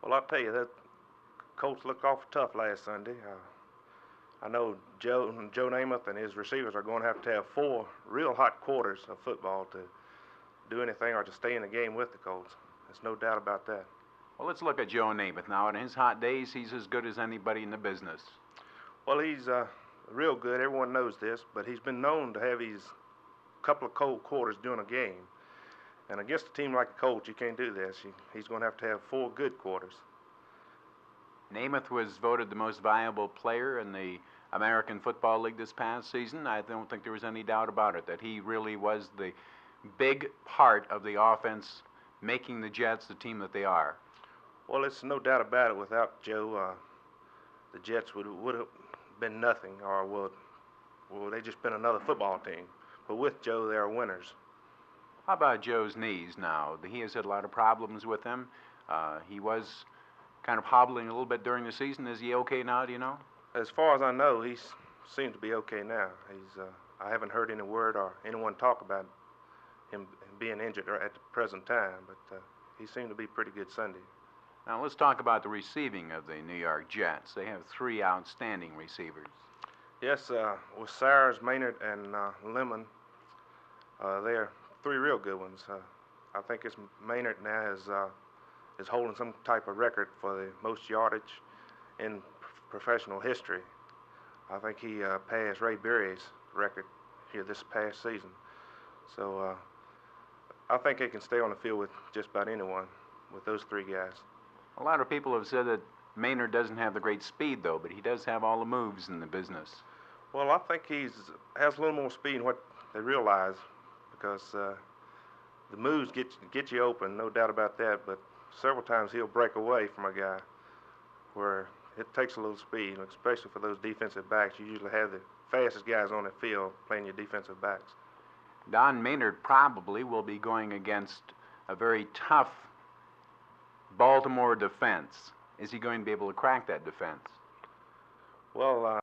Well, I'll tell you, that Colts looked awful tough last Sunday. I know Joe Namath and his receivers are going to have 4 real hot quarters of football to do anything or to stay in the game with the Colts. There's no doubt about that. Well, let's look at Joe Namath now. In his hot days, he's as good as anybody in the business. Well, he's real good. Everyone knows this, but he's been known to have these couple of cold quarters during a game. And against a team like the Colts, you can't do this. He's going to have 4 good quarters. Namath was voted the most valuable player in the American Football League this past season. I don't think there was any doubt about it, that he really was the big part of the offense making the Jets the team that they are. Well, it's no doubt about it. Without Joe, the Jets would have been nothing, or would they just been another football team. But with Joe, they are winners. How about Joe's knees now? He has had a lot of problems with them. He was kind of hobbling a little bit during the season. Is he okay now, do you know? As far as I know, he seems to be okay now. I haven't heard any word or anyone talk about him being injured at the present time, but he seemed to be pretty good Sunday. Now let's talk about the receiving of the New York Jets. They have 3 outstanding receivers. Yes, with Sayers, Maynard, and Lieneman, they're 3 real good ones. I think it's Maynard now is holding some type of record for the most yardage in professional history. I think he passed Ray Berry's record here this past season. So I think he can stay on the field with just about anyone with those 3 guys. A lot of people have said that Maynard doesn't have the great speed, though, but he does have all the moves in the business. Well, I think he has a little more speed than what they realize, because the moves get you open, no doubt about that, but several times he'll break away from a guy where it takes a little speed, especially for those defensive backs. You usually have the fastest guys on the field playing your defensive backs. Don Maynard probably will be going against a very tough Baltimore defense. Is he going to be able to crack that defense? Well,